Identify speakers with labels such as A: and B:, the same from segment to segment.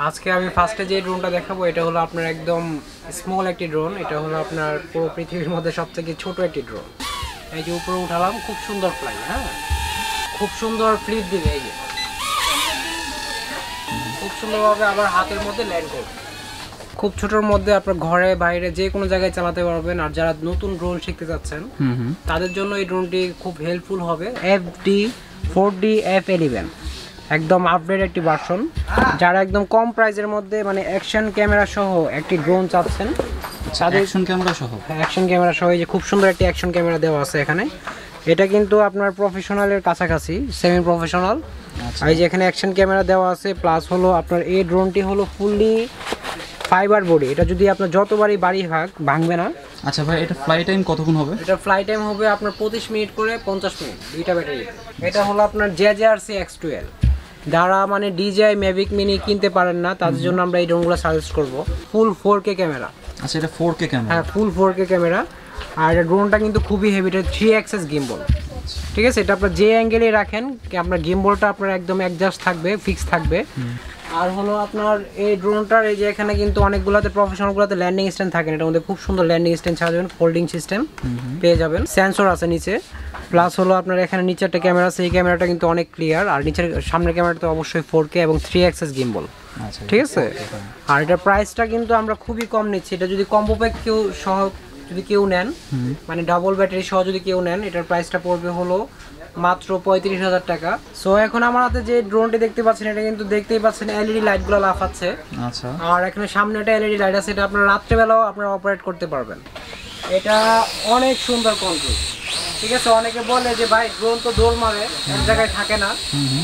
A: আজকে আমি ফার্স্টে যে ড্রোনটা দেখাবো এটা হলো আপনার একদম স্মল একটি ড্রোন। এটা হলো আপনার পুরো পৃথিবীর মধ্যে সবথেকে ছোট একটি ড্রোন। এই যে উপরে উঠালাম, খুব সুন্দর ফ্লাই, হ্যাঁ খুব সুন্দর ফ্লিপ দিবে, এই যে খুব সুন্দরভাবে আবার হাতের মধ্যে ল্যান্ড করবে। খুব ছোটোর মধ্যে আপনার ঘরে বাইরে যে কোনো জায়গায় চালাতে পারবেন। আর যারা নতুন ড্রোন শিখতে যাচ্ছেন তাদের জন্য এই ড্রোনটি খুব হেল্পফুল হবে। FD4D-F11 একদম আপডেট একটি ভার্সন। যারা একদম কম প্রাইসের মধ্যে মানে অ্যাকশন ক্যামেরা সহ একটি ড্রোন চাচ্ছেন,
B: অ্যাকশন ক্যামেরা
A: সহ এই যে খুব সুন্দর একটি অ্যাকশন ক্যামেরা দেওয়া আছে এখানে। এটা কিন্তু আপনার প্রফেশনালের কাছাকাছি, সেমি প্রফেশনাল। এই যে এখানে অ্যাকশন ক্যামেরা দেওয়া আছে, প্লাস হলো আপনার এই ড্রোনটি হলো ফুললি ফাইবার বডি। এটা যদি আপনার যতবারই বাড়ি ভাঙবে না।
B: আচ্ছা ভাই, এটা ফ্লাই টাইম কতক্ষণ হবে?
A: এটা ফ্লাই টাইম হবে আপনার 25 মিনিট করে 50 মিনিট, দুইটা ব্যাটারি। এটা হলো আপনার JRC X12। যারা মানে DJI Mavic Mini কিনতে পারেন না তাদের জন্য আমরা এই ড্রোনগুলো সাজেস্ট করব। ফুল 4K ক্যামেরা।
B: আচ্ছা, এটা 4K ক্যামেরা?
A: হ্যাঁ, ফুল 4K ক্যামেরা। আর এটা ড্রোনটা কিন্তু খুবই হেভি, এটা 3 অ্যাক্সেস গিম্বল। ঠিক আছে, এটা আপনার যে অ্যাঙ্গেলেই রাখেন আপনার গিম্বলটা আপনার একদম অ্যাডজাস্ট থাকবে, ফিক্স থাকবে। আর হলো আপনার এই ড্রোনটার এই যে এখানে কিন্তু অনেকগুলোতে প্রফেশনালগুলোতে ল্যান্ডিং স্ট্যান্ড থাকে, এটার মধ্যে খুব সুন্দর ল্যান্ডিং স্ট্যান্ড ছাড়া যাবেন, ফোল্ডিং সিস্টেম পেয়ে যাবেন, সেন্সর আছে নিচে। প্লাস হলো আপনার এখানে নিচে একটা ক্যামেরা আছে, এই ক্যামেরাটা কিন্তু অনেক ক্লিয়ার। আর নিচের সামনের ক্যামেরাটা তো অবশ্যই 4K এবং 3 অ্যাক্সেস গিম্বল। ঠিক আছে, আর এটার প্রাইসটা কিন্তু আমরা খুবই কম নিচ্ছি। এটা যদি কম্বো প্যাক যদি কেউ নেন, মানে ডাবল ব্যাটারি সহ যদি কেউ নেন, এটার প্রাইসটা পড়বে হলো মাত্র 35,000 টাকা। সো এখন আমার হাতে যে ড্রোনটি দেখতে পাচ্ছেন, এটা কিন্তু দেখতেই পাচ্ছেন এলইডি লাইটগুলো লাফাচ্ছে। আচ্ছা, আর এখানে সামনে একটা এলইডি লাইট আছে, এটা আপনারা রাত্রেবেলাও আপনারা অপারেট করতে পারবেন। এটা অনেক সুন্দর কন্ট্রোল। ঠিক আছে, অনেকে বলে যে ভাই ড্রোন তো দৌড় মারে, এক জায়গায় থাকে না,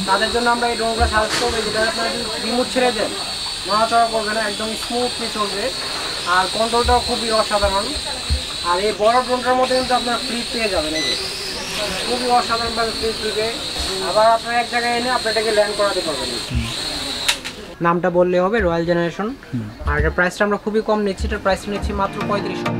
A: তাদের জন্য আমরা এই ড্রোনগুলো সাজেস্ট করবো। যেটা আপনারা যদি রিমোট ছেড়ে দেন, নড়াচড়া করবে না, একদম স্মুথলি চলবে। আর কন্ট্রোলটাও খুবই অসাধারণ। আর এই বড় ড্রোনটার মধ্যে কিন্তু আপনার ফ্লিপ পেয়ে যাবেন, এই যে খুবই অসাধারণভাবে ফ্লিপ দিবে। আবার আপনার এক জায়গায় এনে আপনি এটাকে ল্যান্ড করাতে পারবেন। নামটা বললে হবে, রয়্যাল জেনারেশন। আর এটার প্রাইসটা আমরা খুবই কম নিচ্ছি, এটার প্রাইস নিচ্ছি মাত্র 3500।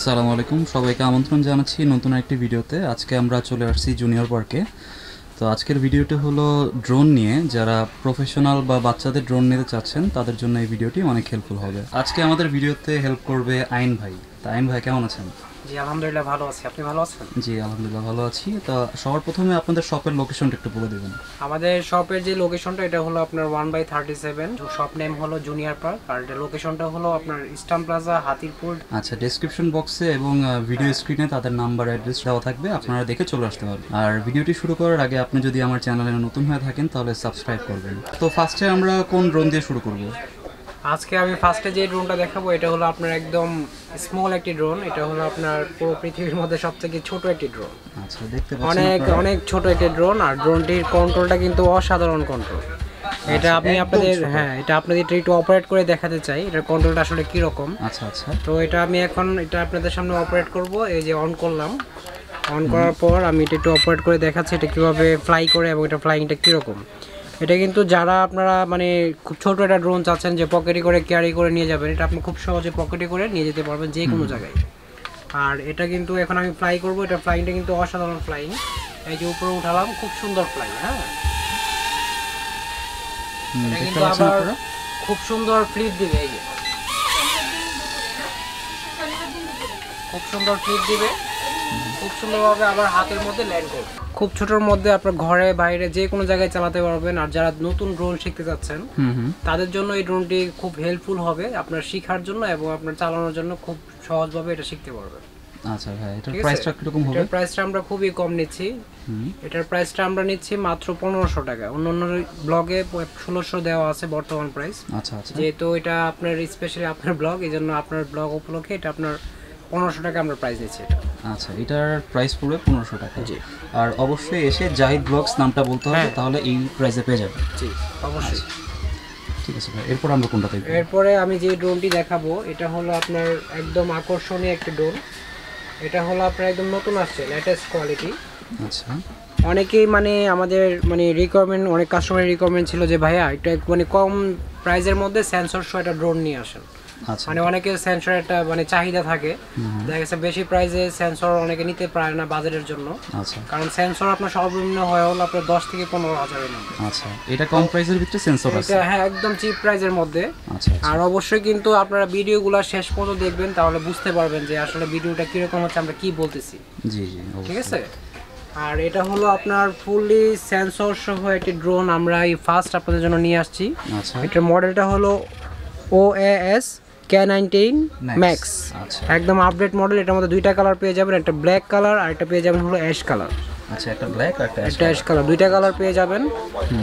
B: আসসালামু আলাইকুম, সবাইকে আমন্ত্রণ জানাচ্ছি নতুন একটি ভিডিওতে। আজকে আমরা চলে আসছি জুনিয়র পার্কে। তো আজকের ভিডিওটি হলো ড্রোন নিয়ে। যারা প্রফেশনাল বা বাচ্চাদের ড্রোন নিতে চাচ্ছেন তাদের জন্য এই ভিডিওটি অনেক হেল্পফুল হবে। আজকে আমাদের ভিডিওতে হেল্প করবে আইন ভাই। তা আইন ভাই কেমন আছেন?
A: জি আলহামদুলিল্লাহ ভালো আছি, আপনি ভালো আছেন?
B: জি আলহামদুলিল্লাহ ভালো আছি। তো সবার প্রথমে আপনাদের শপের লোকেশনটা একটু বলে দেবেন।
A: আমাদের শপের যে লোকেশনটা, এটা হলো আপনার 1/37, শপ নেম হলো জুনিয়র পার্ক। আর এটা লোকেশনটা হলো আপনার ইস্টার্ন প্লাজা, হাতিরপুর।
B: আচ্ছা, ডেসক্রিপশন বক্সে এবং ভিডিও স্ক্রিনে তাদের নাম্বার অ্যাড্রেস দেওয়া থাকবে, আপনারা দেখে চলে আসতে পারবেন। আর ভিডিওটি শুরু করার আগে আপনি যদি আমার চ্যানেলে নতুন হয়ে থাকেন তাহলে সাবস্ক্রাইব করবেন। তো ফার্স্টে আমরা কোন ড্রোন দিয়ে শুরু করব?
A: আজকে আমি ফার্স্টে যে ড্রোনটা দেখাবো এটা হলো আপনার একদম স্মল একটি ড্রোন। এটা হলো আপনার পুরো পৃথিবীর মধ্যে সবথেকে ছোট একটি ড্রোন।
B: আচ্ছা, দেখতে পাচ্ছেন
A: অনেক ছোট একটি ড্রোন। আর ড্রোনটির কন্ট্রোলটা কিন্তু অসাধারণ কন্ট্রোল। এটা এটা আপনাদের একটু অপারেট করে দেখাতে চাই, এটার কন্ট্রোলটা আসলে কি রকম।
B: আচ্ছা আচ্ছা,
A: তো এটা আমি এখন আপনাদের সামনে অপারেট করব। এই যে অন করলাম, অন করার পর আমি এটা একটু অপারেট করে দেখাচ্ছি এটা কিভাবে ফ্লাই করে এবং এটা ফ্লাইংটা কীরকম। এটা কিন্তু যারা আপনারা মানে খুব ছোট একটা ড্রোন চাচ্ছেন যে পকেটে করে ক্যারি করে নিয়ে যাবেন, এটা আপনি খুব সহজে পকেটে করে নিয়ে যেতে পারবেন যে কোনো জায়গায়। আর এটা কিন্তু এখন আমি ফ্লাই করব, এটা ফ্লাইংটা কিন্তু অসাধারণ ফ্লাইং। এই যে উপরে উঠালাম, খুব সুন্দর ফ্লাই। হ্যাঁ, এটা কিন্তু আবার খুব সুন্দর ফ্লিপ দিবে, এই যে খুব সুন্দর ফ্লিপ দিবে, খুব সুন্দরভাবে আবার হাতের মধ্যে ল্যান্ড করবে। খুব ছোটোর মধ্যে আপনার ঘরে বাইরে যে কোনো জায়গায় চালাতে পারবেন। আর যারা নতুন ড্রোন শিখতে যাচ্ছেন তাদের জন্য এই ড্রোনটি খুব হেল্পফুল হবে আপনার শেখার জন্য এবং আপনার চালানোর জন্য খুব সহজভাবে এটা শিখতে পারবেন।
B: আচ্ছা ভাই, এটার প্রাইসটা কিরকম হবে?
A: এটার প্রাইসটা আমরা খুবই কম নিচ্ছি। এটার প্রাইসটা আমরা নিচ্ছি মাত্র 1500 টাকা। অন্যান্য ব্লগে 1600 দেওয়া আছে বর্তমান প্রাইস। আচ্ছা আচ্ছা, যেহেতু এটা আপনার স্পেশালি আপনার ব্লগ, এই জন্য আপনার ব্লগ উপলক্ষে এটা আপনার 1500 টাকা আমরা প্রাইস নিচ্ছি এটা।
B: আচ্ছা, এটার প্রাইস পড়বে 1500 টাকা। জি, আর অবশ্যই এসে জাহিদ ব্লগস নামটা বলতে হবে, তাহলে এই প্রাইসে পেয়ে যাবেন।
A: জি অবশ্যই।
B: ঠিক আছে ভাই, এরপর আমরা কোনটা দেখব?
A: এরপরে আমি যে ড্রোনটি দেখাবো এটা হলো আপনার একদম আকর্ষণীয় একটি ড্রোন। এটা হলো আপনার একদম নতুন আসছে, লেটেস্ট কোয়ালিটি। আচ্ছা, অনেকেই মানে আমাদের মানে রিকোয়ারমেন্ট, অনেক কাস্টমারের রিকোয়ারমেন্ট ছিল যে ভাইয়া এটা মানে কম প্রাইসের মধ্যে সেন্সর সহ একটা ড্রোন নিয়ে আসেন।
B: আচ্ছা
A: মানে অনেকে সেন্সর একটা মানে চাহিদা থাকে, দেখা গেছে বেশি প্রাইসে সেন্সর অনেকে নিতে পারে না বাজেটের জন্য।
B: আচ্ছা
A: কারণ সেন্সর আপনার সর্বনিম্ন হয় হলো আপনার 10 থেকে 15,000 এর মধ্যে।
B: আচ্ছা এটা কম প্রাইসের ভিতরে সেন্সর আছে?
A: হ্যাঁ একদম চিপ প্রাইসের মধ্যে।
B: আচ্ছা
A: আর অবশ্যই কিন্তু আপনারা ভিডিওগুলো শেষ পর্যন্ত দেখবেন, তাহলে বুঝতে পারবেন যে আসলে ভিডিওটা কিরকম হচ্ছে, আমরা কি বলতেছি।
B: জি জি
A: ঠিক আছে। আর এটা হলো আপনার ফুললি সেন্সর সহ একটি ড্রোন আমরা এই ফার্স্ট আপনাদের জন্য নিয়ে আসছি।
B: আচ্ছা
A: এটার মডেলটা হলো OAS K19 MAX।
B: আচ্ছা
A: একদম আপডেট মডেল। এটার মধ্যে দুইটা কালার পেয়ে যাবেন, একটা ব্ল্যাক কালার আর একটা পেয়ে যাবেন হলো অ্যাশ কালার।
B: আচ্ছা একটা ব্ল্যাক আর একটা
A: অ্যাশ কালার, দুইটা কালার পেয়ে যাবেন।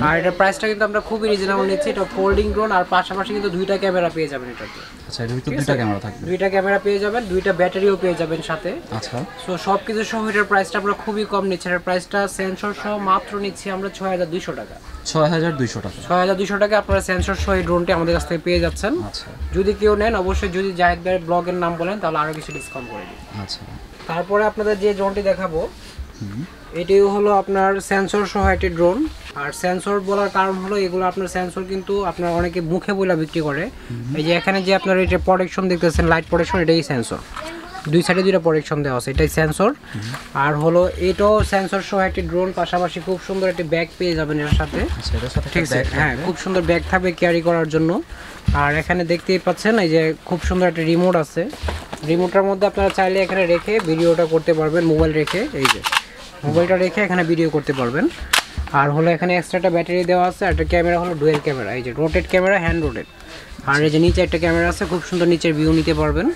A: আর এটার প্রাইসটা কিন্তু আমরা খুবই রিজনেবল নিচ্ছি। এটা ফোল্ডিং ড্রোন আর পাশাপাশি কিন্তু দুইটা ক্যামেরা পেয়ে যাবেন এটাতে।
B: আচ্ছা এর ভিতরে দুইটা ক্যামেরা থাকবে?
A: দুইটা ক্যামেরা পেয়ে যাবেন, দুইটা ব্যাটারিও পেয়ে যাবেন সাথে।
B: আচ্ছা
A: সো সব কিছু সহ এটার প্রাইসটা আমরা খুবই কম নিচ্ছি। এটার প্রাইসটা সেন্সর সহ মাত্র নিচ্ছি আমরা 6,200 টাকা।
B: 6,200 টাকা?
A: 6,200 টাকা আপনারা সেন্সর সহ এই ড্রোনটি আমাদের কাছ থেকে পেয়ে যাচ্ছেন।
B: আচ্ছা
A: যদি কেউ নেন অবশ্যই যদি জাহিদ ভাইয়ের ব্লগের নাম বলেন তাহলে আরও কিছু ডিসকাউন্ট করে দিই।
B: আচ্ছা
A: তারপরে আপনাদের যে ড্রোনটি দেখাবো এটিও হলো আপনার সেন্সর সহ একটি ড্রোন। আর সেন্সর বলার কারণ হলো এগুলো আপনার সেন্সর কিন্তু আপনার অনেকে মুখে বইলা বিক্রি করে। এই যে এখানে যে আপনার এটা প্রোটেকশন দেখতেছেন, লাইট প্রোটেকশন, এটাই সেন্সর। দুই সাইডে দুইটা প্রোটেকশন দেওয়া আছে, এটাই সেন্সর। আর হলো এটাও সেন্সর সহ একটি ড্রোন, পাশাপাশি খুব সুন্দর একটি ব্যাগ পেয়ে যাবেন এর সাথে। ঠিক আছে, হ্যাঁ খুব সুন্দর ব্যাগ থাকবে ক্যারি করার জন্য। আর এখানে দেখতেই পাচ্ছেন এই যে খুব সুন্দর একটা রিমোট আছে। রিমোটটার মধ্যে আপনারা চাইলে এখানে রেখে ভিডিওটা করতে পারবেন, মোবাইল রেখে, এই যে মোবাইলটা রেখে এখানে ভিডিও করতে পারবেন। আর হলো এখানে এক্সট্রা একটা ব্যাটারি দেওয়া আছে। একটা ক্যামেরা হলো ডুয়েল ক্যামেরা, এই যে রোটেট ক্যামেরা, হ্যান্ড রোটেট। আর এই যে নিচে একটা ক্যামেরা আছে, খুব সুন্দর নিচের ভিউ নিতে পারবেন।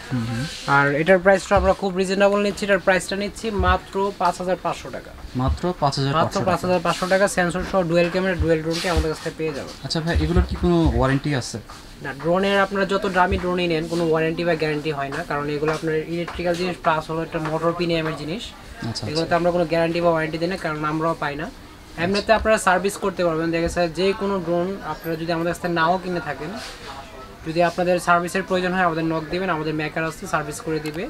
A: আর এটার প্রাইসটা আমরা খুব রিজনেবল নিচ্ছি। এটার প্রাইসটা নিচ্ছি মাত্র 5,500 টাকা।
B: মাত্র
A: 5,500 টাকা সেন্সর সহ ডুয়েল ক্যামেরা, ডুয়েল ড্রোনটি আমাদের কাছ থেকে পেয়ে যাবেন।
B: আচ্ছা ভাই এগুলোর কি কোনো ওয়ারেন্টি আছে?
A: না, ড্রোনের আপনার যত দামি ড্রোনই নেন কোনো ওয়ারেন্টি বা গ্যারান্টি হয় না, কারণ এগুলো আপনার ইলেকট্রিক্যাল জিনিস প্লাস হলো একটা মোটর প্রিমিয়ামের জিনিস।
B: আচ্ছা
A: এগুলোতে আমরা কোনো গ্যারান্টি বা ওয়ারেন্টি দিই না, কারণ আমরাও পাই না। এমনিতে আপনারা সার্ভিস করতে পারবেন। দেখা গেছে যে কোনো ড্রোন আপনারা যদি আমাদের কাছে নাও কিনে থাকেন, যদি আপনাদের সার্ভিসের প্রয়োজন হয় আমাদের নক দিবেন, আমাদের মেকার আসছে সার্ভিস করে দিবে।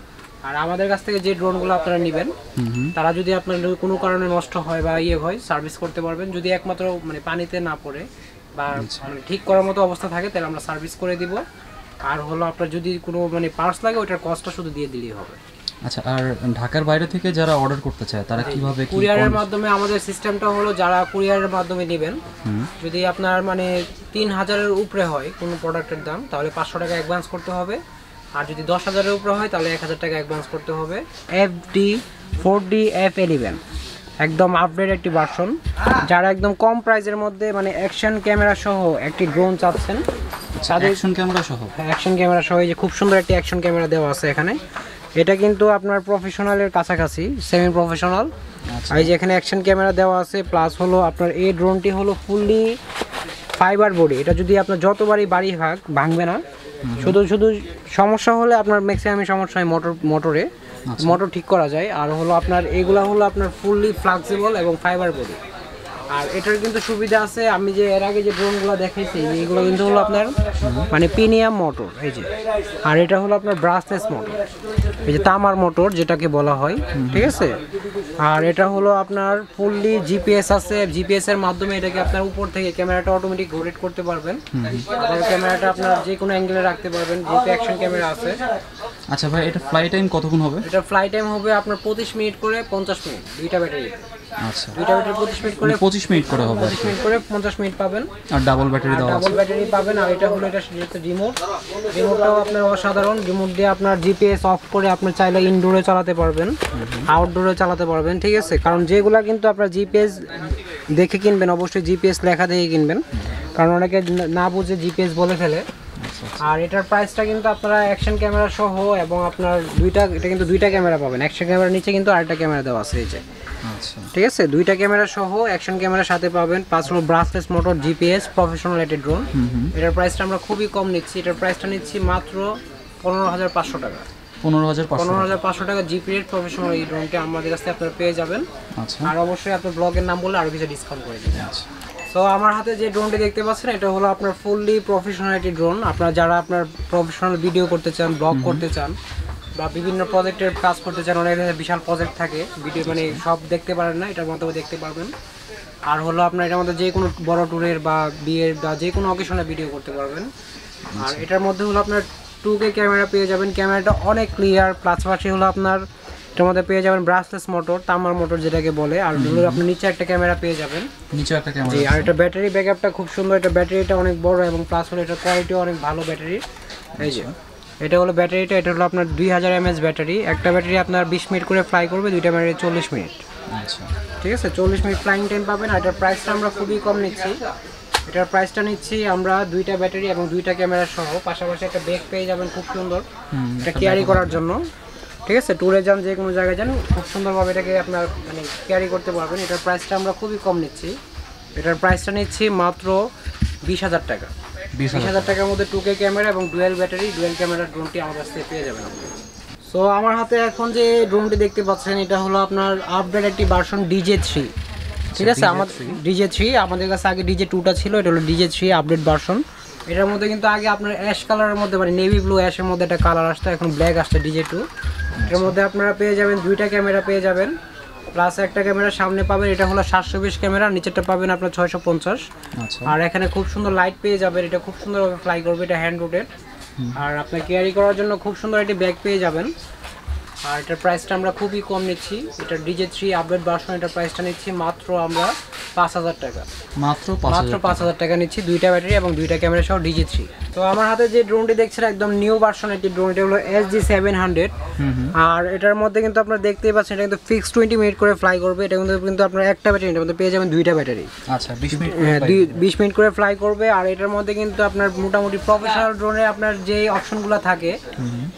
A: আর আমাদের কাছ থেকে যে ড্রোনগুলো আপনারা নেবেন তারা যদি আপনার কোনো কারণে নষ্ট হয় বা ইয়ে হয়, সার্ভিস করতে পারবেন। যদি একমাত্র মানে পানিতে না পড়ে বা ঠিক করার মতো অবস্থা থাকে তাহলে আমরা সার্ভিস করে দিব। আর হলো আপনার যদি কোনো মানে পার্টস লাগে ওইটার কস্টটা শুধু দিয়ে দিলেই হবে।
B: আচ্ছা আর ঢাকার বাইরে থেকে যারা অর্ডার করতে চায় তারা কিভাবে কি
A: কুরিয়ারের মাধ্যমে আমাদের সিস্টেমটা হলো যারা কুরিয়ারের মাধ্যমে নেবেন, যদি আপনার মানে 3,000-এর উপরে হয় কোনো প্রোডাক্টের দাম তাহলে 500 টাকা অ্যাডভান্স করতে হবে। আর যদি 10,000-এর উপরে হয় তাহলে 1,000 টাকা অ্যাডভান্স করতে হবে। FD4D F11 একদম আপডেট একটি ভার্সন। যারা একদম কম প্রাইসের মধ্যে মানে অ্যাকশন ক্যামেরা সহ একটি ড্রোন চাচ্ছেন,
B: অ্যাকশন ক্যামেরা সহ?
A: অ্যাকশন ক্যামেরা সহ এই যে খুব সুন্দর একটি অ্যাকশন ক্যামেরা দেওয়া আছে এখানে। এটা কিন্তু আপনার প্রফেশনালের কাছাকাছি, সেমি প্রফেশনাল। এই যে এখানে অ্যাকশন ক্যামেরা দেওয়া আছে, প্লাস হলো আপনার এই ড্রোনটি হলো ফুললি ফাইবার বডি। এটা যদি আপনার যতবারই বাড়ি ভাঙবে না, শুধু সমস্যা হলে আপনার ম্যাক্সিমাম সমস্যা হয় মোটরে, মোটর ঠিক করা যায়। আর হলো আপনার এগুলা হলো আপনার ফুললি ফ্লেক্সিবল এবং ফাইবার বডি। আর এটার কিন্তু সুবিধা আছে, আমি যে এর আগে যে ড্রোনগুলো দেখাইছি এগুলো কিন্তু হলো আপনার মানে প্রিমিয়াম মোটর, এই যে। আর এটা হলো আপনার ব্রাশলেস মোটর, এই যে তামার মোটর যেটাকে বলা হয়, ঠিক আছে। আর এটা হলো আপনার ফুললি জিপিএস আছে, জিপিএস এর মাধ্যমে এটাকে আপনার উপর থেকে ক্যামেরাটা অটোমেটিক রোটেট করতে পারবেন। আর ক্যামেরাটা আপনার যে কোনো অ্যাঙ্গেলে রাখতে পারবেন, যেহেতু অ্যাকশন ক্যামেরা আছে।
B: আচ্ছা ভাই এটা ফ্লাই টাইম কতক্ষণ হবে?
A: এটা ফ্লাই টাইম হবে আপনার 25 মিনিট করে 50 মিনিট, দুইটা ব্যাটারিতে।
B: আচ্ছা
A: দুইটা ব্যাটারি 25 মিনিট করে
B: 25 মিনিট করে হবে,
A: 25 মিনিট করে 50 মিনিট পাবেন।
B: আর ডাবল ব্যাটারি দেওয়া আছে?
A: ডাবল ব্যাটারি পাবেন। আর এটা হলো এটা যেহেতু রিমোটটাও আপনার অসাধারণ। রিমোট দিয়ে আপনার জিপিএস অফ করে আপনি চাইলে ইনডোরে চালাতে পারবেন, আউটডোরে চালাতে পারবেন, ঠিক আছে। কারণ যেগুলা কিন্তু আপনার জিপিএস দেখে কিনবেন, অবশ্যই জিপিএস লেখা দেখে কিনবেন, কারণ অনেকে না বুঝে জিপিএস বলে ফেলে। আর এটার প্রাইসটা কিন্তু আপনারা অ্যাকশন ক্যামেরা সহ এবং আপনার এটা কিন্তু দুইটা ক্যামেরা পাবেন। অ্যাকশন ক্যামেরার নিচে কিন্তু আরেকটা ক্যামেরা দেওয়া আছে, এই যে।
B: আচ্ছা
A: ঠিক আছে, দুইটা ক্যামেরা সহ অ্যাকশন ক্যামেরার সাথে পাবেন। পাঁচ হলো ব্রাশলেস মোটর, জিপিএস, প্রফেশনাল একটি ড্রোন। এটার প্রাইসটা আমরা খুবই কম নিচ্ছি। এটার প্রাইসটা নিচ্ছি মাত্র 15,500 টাকা। 15,500 টাকা জিপিএস প্রফেশনাল এই ড্রোনটি আমাদের কাছে আপনারা পেয়ে যাবেন।
B: আচ্ছা
A: আর অবশ্যই আপনার ব্লগের নাম বললে আরো কিছু ডিসকাউন্ট করে দেবেন।
B: আচ্ছা
A: সো আমার হাতে যে ড্রোনটি দেখতে পাচ্ছেন এটা হলো আপনার ফুললি প্রফেশনাল একটি ড্রোন। আপনারা যারা আপনার প্রফেশনাল ভিডিও করতে চান, ব্লগ করতে চান বা বিভিন্ন প্রজেক্টের কাজ করতে চান, অনেক বিশাল প্রজেক্ট থাকে, ভিডিও মানে সব দেখতে পারেন না, এটার মধ্যে দেখতে পারবেন। আর হলো আপনার এটার মধ্যে যে কোনো বড় ট্যুরের বা বিয়ের বা যে কোনো অকেশনে ভিডিও করতে পারবেন। আর এটার মধ্যে হলো আপনার 2K ক্যামেরা পেয়ে যাবেন। ক্যামেরাটা অনেক ক্লিয়ার, প্লাস পাশে হলো আপনার এটার মধ্যে পেয়ে যাবেন ব্রাশলেস মোটর, তামার মোটর যেটাকে বলে। আর হলো আপনি নিচে একটা ক্যামেরা পেয়ে যাবেন,
B: নিচে একটা ক্যামেরা।
A: জি, আর এটা ব্যাটারি ব্যাকআপটা খুব সুন্দর, এটা ব্যাটারিটা অনেক বড় এবং প্লাস হলো এটা কোয়ালিটিও অনেক ভালো ব্যাটারি। এই যে এটা হলো ব্যাটারিটা, এটা হলো আপনার 2000 mAh ব্যাটারি। একটা ব্যাটারি আপনার 20 মিনিট করে ফ্লাই করবে, দুইটা ব্যাটারি 40 মিনিট।
B: আচ্ছা,
A: ঠিক আছে, 40 মিনিট ফ্লাইং টাইম পাবেন। আর এটার প্রাইসটা আমরা খুবই কম নিচ্ছি। এটার প্রাইসটা নিচ্ছি আমরা দুইটা ব্যাটারি এবং দুইটা ক্যামেরা সহ, পাশাপাশি একটা ব্যাগ পেয়ে যাবেন খুব সুন্দর, এটা ক্যারি করার জন্য। ঠিক আছে, ট্যুরে যান, যে কোনো জায়গায় যান, খুব সুন্দরভাবে এটাকে আপনার মানে ক্যারি করতে পারবেন। এটার প্রাইসটা আমরা খুবই কম নিচ্ছি। এটার প্রাইসটা নিচ্ছি মাত্র 20,000 টাকা। 20,000 টাকার মধ্যে 2K ক্যামেরা এবং ডুয়েল ব্যাটারি, ডুয়েল ক্যামেরার ড্রোনটি আমার কাছ থেকে পেয়ে যাবেন আপনি। সো আমার হাতে এখন যে ড্রোনটি দেখতে পাচ্ছেন, এটা হলো আপনার আপডেট একটি ভার্সন DJ3। ঠিক আছে, আমাদের DJ3, আমাদের কাছে আগে DJ2টা ছিল, এটা হলো DJ3 আপডেট ভার্সন। এটার মধ্যে কিন্তু আগে আপনার অ্যাশ কালারের মধ্যে মানে নেভি ব্লু অ্যাশের মধ্যে একটা কালার আসতো, এখন ব্ল্যাক আসছে DJ2। এর মধ্যে আপনারা পেয়ে যাবেন দুইটা ক্যামেরা পেয়ে যাবেন, প্লাস একটা ক্যামেরা সামনে পাবেন, এটা হলো 720 ক্যামেরা, নিচেরটা পাবেন আপনার 650। আর এখানে খুব সুন্দর লাইট পেয়ে যাবেন, এটা খুব সুন্দরভাবে ফ্লাই করবে, এটা হ্যান্ড রোটেড। আর আপনার ক্যারি করার জন্য খুব সুন্দর একটি ব্যাগ পেয়ে যাবেন। আর এটার প্রাইসটা আমরা খুবই কম নিচ্ছি। এটা DJ3 আপডেট ভার্সন, এটার প্রাইসটা নিচ্ছি মাত্র আমরা 5,000 টাকা। মাত্র 5,000 টাকা নিচ্ছি, দুইটা ব্যাটারি এবং দুইটা ক্যামেরা সহ DJ3। তো আমার হাতে যে ড্রোনটি দেখছেন একদম নিউ ভার্সন একটি ড্রোন, এটা হলো SG906। আর এটার মধ্যে কিন্তু আপনারা দেখতেই পাচ্ছেন, এটা কিন্তু ফিক্সড 20 মিনিট করে ফ্লাই করবে। এটা কিন্তু আপনার একটা ব্যাটারি, এটার মধ্যে পেয়ে যাবেন দুইটা ব্যাটারি।
B: আচ্ছা, 20 মিনিট,
A: 20 মিনিট করে ফ্লাই করবে। আর এটার মধ্যে কিন্তু আপনার মোটামুটি প্রফেশনাল ড্রোনে আপনার যে অপশনগুলো থাকে,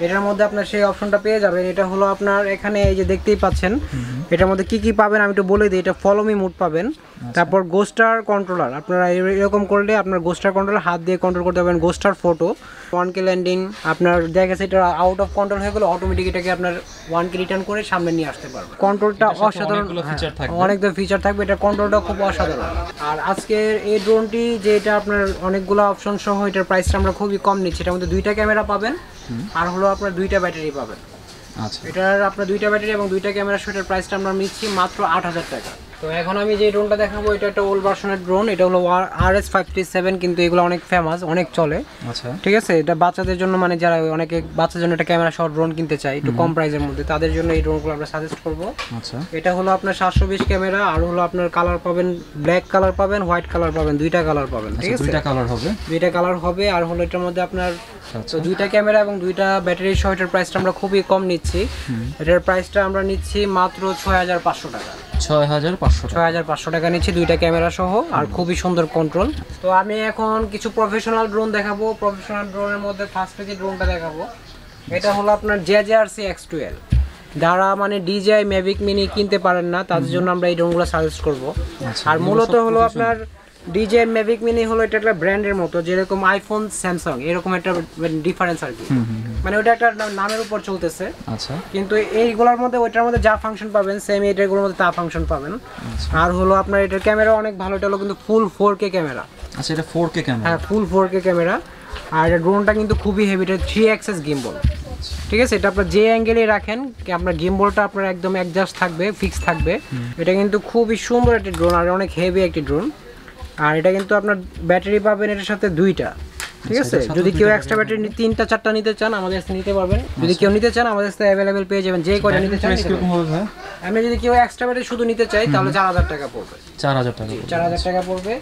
A: এটার মধ্যে আপনার সেই অপশনটা পেয়ে যাবেন। এটা হলো আপনার এখানে এই যে দেখতেই পাচ্ছেন, এটার মধ্যে কি কি পাবেন আমি একটু বলে দিই। এটা ফলো মি মোড পাবেন, তারপর গোস্টার কন্ট্রোলার, আপনারা এরকম করলে আপনার গোস্টার কন্ট্রোলার হাত দিয়ে কন্ট্রোল করতে পারবেন। গোস্টার ফটো, 1K ল্যান্ডিং, আপনার দেখা গেছে এটা আউট অফ কন্ট্রোল হয়ে গেলে অটোমেটিক এটাকে আপনার 1K রিটার্ন করে সামনে নিয়ে আসতে পারবেন। কন্ট্রোলটা অসাধারণ, অনেকগুলো ফিচার থাকবে, এটা কন্ট্রোলটা খুব অসাধারণ। আর আজকের এই ড্রোনটি যে এটা আপনার অনেকগুলো অপশন সহ, এটার প্রাইসটা আমরা খুবই কম নিচ্ছি। এটার মধ্যে দুইটা ক্যামেরা পাবেন আর হলো আপনার দুইটা ব্যাটারি পাবেন। আচ্ছা, এটার আপনার দুইটা ব্যাটারি এবং দুইটা ক্যামেরা সেটার প্রাইসটা আমরা নিচ্ছি মাত্র 8,000 টাকা। তো এখন আমি যে ড্রোনটা দেখাবো, এটা একটা ওল্ড ভার্সনের ড্রোন, এটা হলো RS537, কিন্তু এগুলো অনেক ফেমাস, অনেক চলে। আচ্ছা, ঠিক আছে, এটা বাচ্চাদের জন্য, মানে যারা অনেকে বাচ্চাদের জন্য একটা ক্যামেরা সহ ড্রোন কিনতে চায় একটু কম প্রাইসের মধ্যে, তাদের জন্য এই ড্রোনগুলো আমরা সাজেস্ট করবো। আচ্ছা, এটা হলো আপনার 720 ক্যামেরা, আর হলো আপনার কালার পাবেন, ব্ল্যাক কালার পাবেন, হোয়াইট কালার পাবেন, দুইটা কালার পাবেন। ঠিক আছে, দুইটা কালার হবে। আর হলো এটার মধ্যে আপনার দুইটা ক্যামেরা এবং দুইটা ব্যাটারি সহ, এটার প্রাইসটা আমরা খুবই কম নিচ্ছি। এটার প্রাইসটা আমরা নিচ্ছি মাত্র 6,500 টাকা। 6,500 টাকা নিচ্ছি দুইটা ক্যামেরা সহ, আর খুবই সুন্দর কন্ট্রোল। তো আমি এখন কিছু প্রফেশনাল ড্রোন দেখাবো। প্রফেশনাল ড্রোনের মধ্যে ফার্স্টে যে ড্রোনটা দেখাবো, এটা হলো আপনার JRC X12। যারা মানে DJI Mavic Mini কিনতে পারেন না, তাদের জন্য আমরা এই ড্রোনগুলো সাজেস্ট করবো। আর মূলত হলো আপনার DJI Mavic Mini হলো এটা একটা ব্র্যান্ডের মতো, যেরকম আইফোন, স্যামসাং, এরকম একটা ডিফারেন্স আর কি। মানে ওটা একটা নামের উপর চলতেছে। আচ্ছা, কিন্তু এইগুলোর মধ্যে ওইটার মধ্যে যা ফাংশন পাবেন, সেম এটাগুলোর মধ্যে তা ফাংশন পাবেন। আর হলো আপনার এটার ক্যামেরা অনেক ভালো, এটা হলো কিন্তু ফুল 4K ক্যামেরা।
B: আচ্ছা, এটা 4K ক্যামেরা?
A: হ্যাঁ, ফুল 4K ক্যামেরা। আর এটা ড্রোনটা কিন্তু খুবই হেভি, এটা 3 অ্যাক্সেস গিম্বল। ঠিক আছে, এটা আপনার যে অ্যাঙ্গেলেই রাখেন আপনার গিম্বলটা আপনার একদম অ্যাডজাস্ট থাকবে, ফিক্স থাকবে। এটা কিন্তু খুবই সুন্দর একটি ড্রোন, আর অনেক হেভি একটি ড্রোন। আর এটা কিন্তু আপনার ব্যাটারি পাবেন এটার সাথে দুইটা। ঠিক আছে, যদি কেউ এক্সট্রা ব্যাটারি 3টা 4টা নিতে চান আমাদের কাছে নিতে পারবেন। যদি কেউ নিতে চান আমাদের কাছে अवेलेबल পেয়ে যাবেন, যে কয়টা নিতে চান। আমি যদি কেউ এক্সট্রা ব্যাটারি শুধু নিতে চাই তাহলে 4,000 টাকা পড়বে। 4,000 টাকা পড়বে।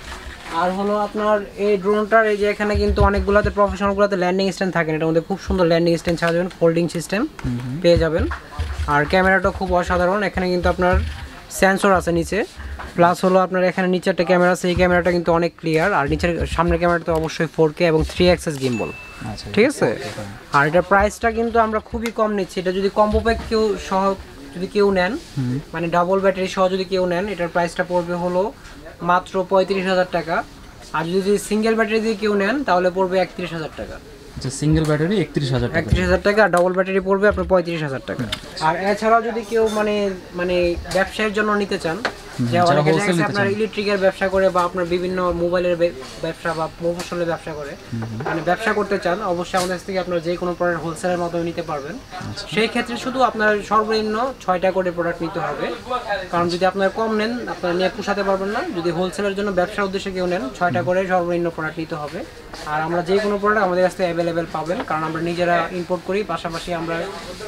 A: আর হলো আপনার এই ড্রোনটার এই যে এখানে কিন্তু অনেকগুলোতে প্রফেশনালগুলোতে ল্যান্ডিং স্ট্যান্ড থাকে, এটার মধ্যে খুব সুন্দর ল্যান্ডিং স্ট্যান্ড ছাড়া যাবেন, ফোল্ডিং সিস্টেম পেয়ে যাবেন। আর ক্যামেরাটা খুব অসাধারণ, এখানে কিন্তু আপনার সেন্সর আছে নিচে, প্লাস হলো আপনার এখানে নিচে একটা ক্যামেরা আছে, এই ক্যামেরাটা কিন্তু অনেক ক্লিয়ার। আর নিচের সামনের ক্যামেরাটা তো অবশ্যই 4K এবং 3 অ্যাক্সেস গিম্বল। ঠিক আছে, আর এটার প্রাইসটা কিন্তু আমরা খুবই কম নিচ্ছি। এটা যদি কম্বো প্যাক কেউ সহ যদি কেউ নেন, মানে ডাবল ব্যাটারি সহ যদি কেউ নেন, এটার প্রাইসটা পড়বে হলো মাত্র 35,000 টাকা। আর যদি সিঙ্গেল ব্যাটারি দিয়ে কেউ নেন তাহলে পড়বে 31,000 টাকা।
B: আচ্ছা, সিঙ্গেল ব্যাটারি
A: 31,000 টাকা, আর ডাবল ব্যাটারি পড়বে আপনার 35,000 টাকা। আর এছাড়াও যদি কেউ মানে ব্যবসায়ের জন্য নিতে চান, যে অনেকে যাচ্ছে আপনার ইলেকট্রিকের ব্যবসা করে বা আপনার বিভিন্ন মোবাইলের ব্যবসা বা প্রফেশনাল ব্যবসা করে, মানে ব্যবসা করতে চান, অবশ্যই আমাদের কাছ থেকে আপনারা যে কোনো প্রোডাক্ট হোলসেলের মাধ্যমে নিতে পারবেন। সেই ক্ষেত্রে শুধু আপনার সর্বনিম্ন 6টা করে প্রোডাক্ট নিতে হবে, কারণ যদি আপনারা কম নেন আপনারা নিয়ে পোষাতে পারবেন না। যদি হোলসেলের জন্য ব্যবসার উদ্দেশ্যে কেউ নেন 6টা করে সর্বনিম্ন প্রোডাক্ট নিতে হবে। আর আমরা যে কোনো প্রোডাক্ট আমাদের কাছ থেকে অ্যাভেলেবেল পাবেন, কারণ আমরা নিজেরা ইম্পোর্ট করি, পাশাপাশি আমরা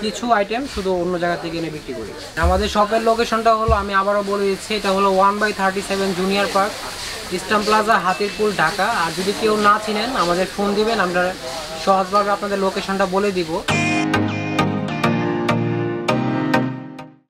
A: কিছু আইটেম শুধু অন্য জায়গা থেকে এনে বিক্রি করি। আমাদের শপের লোকেশনটা হলো, আমি আবারও বলে দিচ্ছি, এটা হলো 1/37 junior park, eastern plaza, Hatirpool, Dhaka. আর যদি কেউ না চিনেন আমাদের ফোন দিবেন, আমরা সহজভাবে আপনাদের লোকেশনটা বলে দিব।